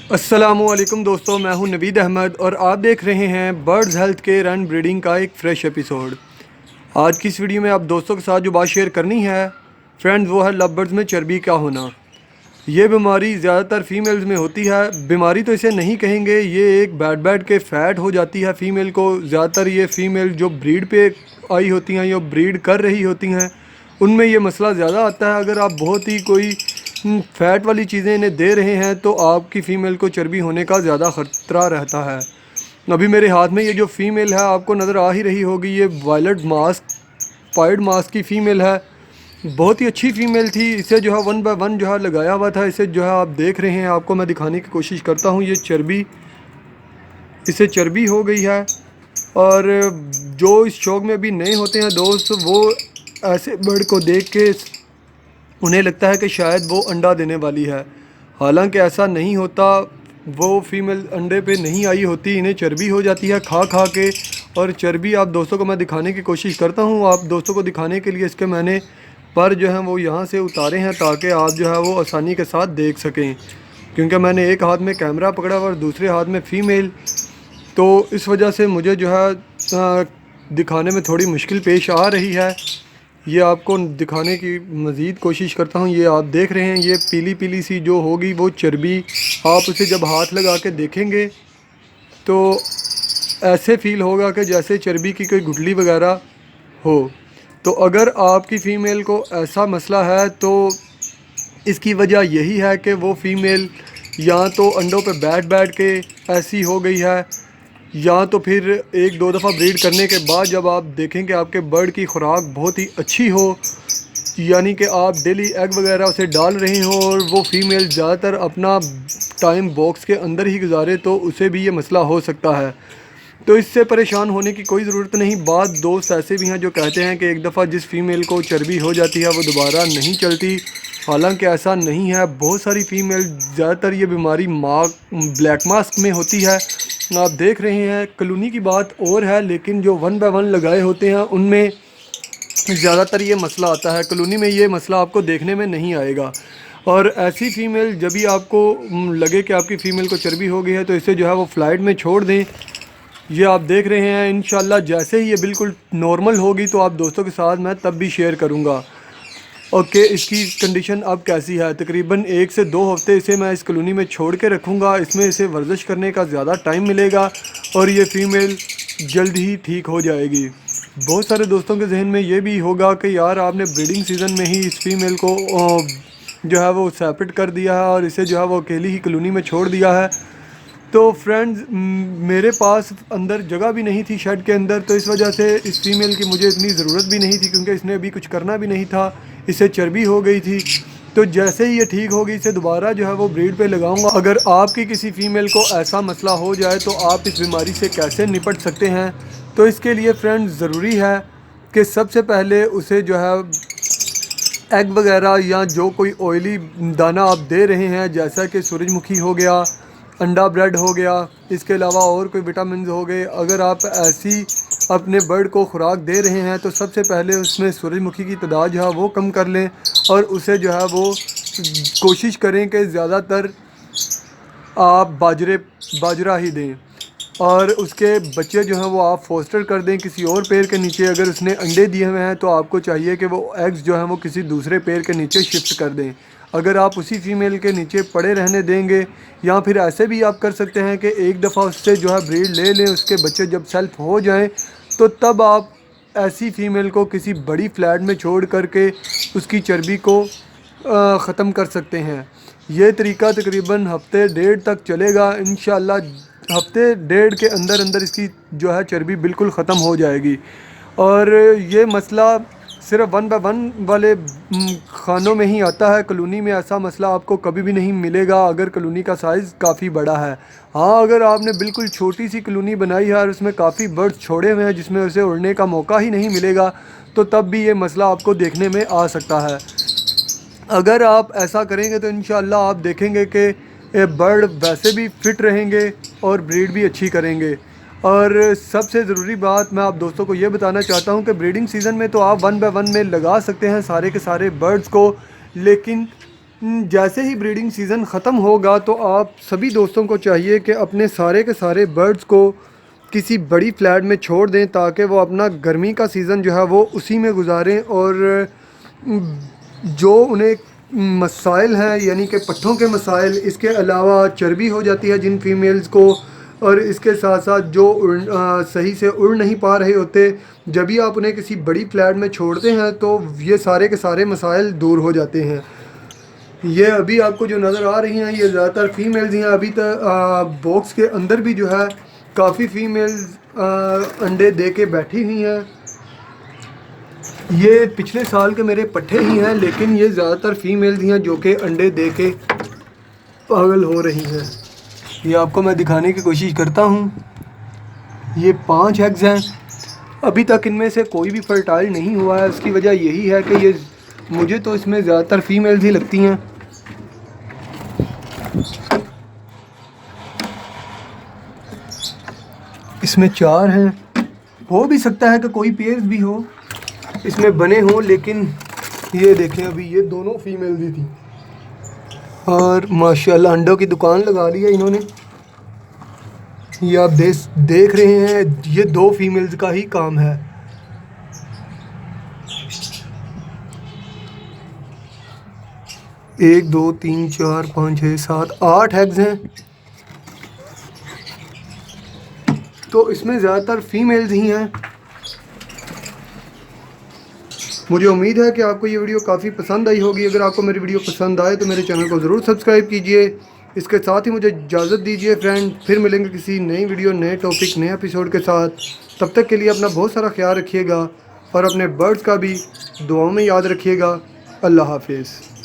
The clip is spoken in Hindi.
अस्सलामुअलैकुम दोस्तों, मैं हूं नवीद अहमद और आप देख रहे हैं birds health care and breeding का एक फ़्रेश एपिसोड। आज की इस वीडियो में आप दोस्तों के साथ जो बात शेयर करनी है फ्रेंड्स, वो है लव बर्ड्स में चर्बी का होना। ये बीमारी ज़्यादातर फीमेल्स में होती है। बीमारी तो इसे नहीं कहेंगे, ये एक बैठ के फैट हो जाती है फीमेल को। ज़्यादातर ये फीमेल जो ब्रीड पे आई होती हैं या ब्रीड कर रही होती हैं, उनमें ये मसला ज़्यादा आता है। अगर आप बहुत ही कोई फ़ैट वाली चीज़ें इन्हें दे रहे हैं तो आपकी फ़ीमेल को चर्बी होने का ज़्यादा ख़तरा रहता है। अभी मेरे हाथ में ये जो फ़ीमेल है आपको नज़र आ ही रही होगी, ये वायलेट मास्क पाइड मास्क की फ़ीमेल है। बहुत ही अच्छी फ़ीमेल थी। इसे जो है 1 बाय 1 जो है लगाया हुआ था। इसे जो है आप देख रहे हैं, आपको मैं दिखाने की कोशिश करता हूँ। ये चर्बी, इसे चर्बी हो गई है। और जो इस शौक़ में अभी नए होते हैं दोस्त, वो ऐसे बर्ड को देख के उन्हें लगता है कि शायद वो अंडा देने वाली है, हालांकि ऐसा नहीं होता। वो फीमेल अंडे पे नहीं आई होती, इन्हें चर्बी हो जाती है खा खा के। और चर्बी आप दोस्तों को मैं दिखाने की कोशिश करता हूँ। आप दोस्तों को दिखाने के लिए इसके मैंने पर जो है वो यहाँ से उतारे हैं ताकि आप जो है वो आसानी के साथ देख सकें, क्योंकि मैंने एक हाथ में कैमरा पकड़ा हुआ और दूसरे हाथ में फ़ीमेल, तो इस वजह से मुझे जो है दिखाने में थोड़ी मुश्किल पेश आ रही है। ये आपको दिखाने की मज़ीद कोशिश करता हूँ। ये आप देख रहे हैं, ये पीली पीली सी जो होगी वो चर्बी, आप उसे जब हाथ लगा के देखेंगे तो ऐसे फ़ील होगा कि जैसे चर्बी की कोई गुठली वगैरह हो। तो अगर आपकी फ़ीमेल को ऐसा मसला है तो इसकी वजह यही है कि वो फ़ीमेल या तो अंडों पे बैठ के ऐसी हो गई है, या तो फिर एक दो दफ़ा ब्रीड करने के बाद जब आप देखें कि आपके बर्ड की खुराक बहुत ही अच्छी हो, यानी कि आप डेली एग वगैरह उसे डाल रहे हो और वो फ़ीमेल ज़्यादातर अपना टाइम बॉक्स के अंदर ही गुजारे, तो उसे भी ये मसला हो सकता है। तो इससे परेशान होने की कोई ज़रूरत नहीं। बाद दोस्त ऐसे भी हैं जो कहते हैं कि एक दफ़ा जिस फ़ीमेल को चर्बी हो जाती है वो दोबारा नहीं चलती, हालांकि ऐसा नहीं है। बहुत सारी फ़ीमेल, ज़्यादातर ये बीमारी ब्लैक मास्क में होती है। आप देख रहे हैं, कॉलोनी की बात और है, लेकिन जो 1 बाय 1 लगाए होते हैं उनमें ज़्यादातर ये मसला आता है। कॉलोनी में ये मसला आपको देखने में नहीं आएगा। और ऐसी फ़ीमेल जब भी आपको लगे कि आपकी फ़ीमेल को चर्बी हो गई है तो इसे जो है वो फ्लाइट में छोड़ दें। ये आप देख रहे हैं, इंशाल्लाह जैसे ही ये बिल्कुल नॉर्मल होगी तो आप दोस्तों के साथ मैं तब भी शेयर करूँगा। ओके, इसकी कंडीशन अब कैसी है? तकरीबन 1 से 2 हफ़्ते इसे मैं इस कॉलोनी में छोड़ के रखूँगा। इसमें इसे वर्जिश करने का ज़्यादा टाइम मिलेगा और ये फ़ीमेल जल्द ही ठीक हो जाएगी। बहुत सारे दोस्तों के जहन में ये भी होगा कि यार आपने ब्रीडिंग सीज़न में ही इस फ़ीमेल को जो है वो सेपरेट कर दिया है और इसे जो है वो अकेली ही कॉलोनी में छोड़ दिया है। तो फ्रेंड्स, मेरे पास अंदर जगह भी नहीं थी शेड के अंदर, तो इस वजह से इस फ़ीमेल की मुझे इतनी ज़रूरत भी नहीं थी, क्योंकि इसने अभी कुछ करना भी नहीं था, इसे चर्बी हो गई थी। तो जैसे ही ये ठीक होगी इसे दोबारा जो है वो ब्रीड पे लगाऊंगा। अगर आपकी किसी फ़ीमेल को ऐसा मसला हो जाए तो आप इस बीमारी से कैसे निपट सकते हैं, तो इसके लिए फ्रेंड्स ज़रूरी है कि सबसे पहले उसे जो है एग वगैरह या जो कोई ऑयली दाना आप दे रहे हैं, जैसा कि सूरजमुखी हो गया, अंडा ब्रेड हो गया, इसके अलावा और कोई विटामिन हो गए, अगर आप ऐसी अपने बर्ड को खुराक दे रहे हैं तो सबसे पहले उसमें सूरजमुखी की तादाद जो है वो कम कर लें और उसे जो है वो कोशिश करें कि ज़्यादातर आप बाजरा ही दें। और उसके बच्चे जो हैं वो आप फोस्टर कर दें किसी और पेड़ के नीचे। अगर उसने अंडे दिए हुए हैं तो आपको चाहिए कि वो एग्स जो हैं वो किसी दूसरे पेड़ के नीचे शिफ्ट कर दें। अगर आप उसी फीमेल के नीचे पड़े रहने देंगे, या फिर ऐसे भी आप कर सकते हैं कि एक दफ़ा उससे जो है ब्रीड ले लें, उसके बच्चे जब सेल्फ हो जाएं तो तब आप ऐसी फ़ीमेल को किसी बड़ी फ्लैट में छोड़ करके उसकी चर्बी को ख़त्म कर सकते हैं। ये तरीका तकरीबन हफ़्ते डेढ़ तक चलेगा। इंशाल्लाह हफ़्ते डेढ़ के अंदर अंदर इसकी जो है चर्बी बिल्कुल ख़त्म हो जाएगी। और ये मसला सिर्फ 1 बाय 1 वाले खानों में ही आता है। कॉलोनी में ऐसा मसला आपको कभी भी नहीं मिलेगा अगर कॉलोनी का साइज़ काफ़ी बड़ा है। हाँ, अगर आपने बिल्कुल छोटी सी कॉलोनी बनाई है और उसमें काफ़ी बर्ड्स छोड़े हुए हैं जिसमें उसे उड़ने का मौका ही नहीं मिलेगा, तो तब भी ये मसला आपको देखने में आ सकता है। अगर आप ऐसा करेंगे तो इंशाअल्लाह आप देखेंगे कि बर्ड वैसे भी फ़िट रहेंगे और ब्रीड भी अच्छी करेंगे। और सबसे ज़रूरी बात मैं आप दोस्तों को ये बताना चाहता हूँ कि ब्रीडिंग सीज़न में तो आप 1 बाय 1 में लगा सकते हैं सारे के सारे बर्ड्स को, लेकिन जैसे ही ब्रीडिंग सीज़न ख़त्म होगा तो आप सभी दोस्तों को चाहिए कि अपने सारे के सारे बर्ड्स को किसी बड़ी फ्लैट में छोड़ दें ताकि वो अपना गर्मी का सीज़न जो है वो उसी में गुजारें और जो उन्हें मसाइल हैं यानी कि पट्ठों के मसाइल, इसके अलावा चर्बी हो जाती है जिन फीमेल्स को, और इसके साथ साथ जो सही से उड़ नहीं पा रहे होते, जब भी आप उन्हें किसी बड़ी फ्लैट में छोड़ते हैं तो ये सारे के सारे मसाइल दूर हो जाते हैं। ये अभी आपको जो नज़र आ रही हैं ये ज़्यादातर फीमेल्स हैं। अभी तक बॉक्स के अंदर भी जो है काफ़ी फीमेल्स अंडे दे के बैठी हुई हैं। ये पिछले साल के मेरे पट्ठे ही हैं, लेकिन ये ज़्यादातर फीमेल्स ही हैं जो कि अंडे दे के पागल हो रही हैं। ये आपको मैं दिखाने की कोशिश करता हूँ। ये 5 एग्स हैं। अभी तक इनमें से कोई भी फर्टाइल नहीं हुआ है। उसकी वजह यही है कि ये मुझे तो इसमें ज़्यादातर फीमेल्स ही लगती हैं। इसमें 4 हैं। हो भी सकता है कि कोई पेयर्स भी हो इसमें बने हों, लेकिन ये देखें अभी ये दोनों फीमेल्स ही थी और माशाल्लाह अंडों की दुकान लगा ली है इन्होंने। ये आप देख रहे हैं, ये 2 फीमेल्स का ही काम है। एक 2 3 4 5 6 7 8 एग्स हैं। तो इसमें ज़्यादातर फीमेल्स ही हैं। मुझे उम्मीद है कि आपको ये वीडियो काफ़ी पसंद आई होगी। अगर आपको मेरी वीडियो पसंद आए तो मेरे चैनल को ज़रूर सब्सक्राइब कीजिए। इसके साथ ही मुझे इजाज़त दीजिए फ्रेंड। फिर मिलेंगे किसी नई वीडियो, नए टॉपिक, नए एपिसोड के साथ। तब तक के लिए अपना बहुत सारा ख्याल रखिएगा और अपने बर्ड्स का भी दुआओं में याद रखिएगा। अल्लाह हाफिज़।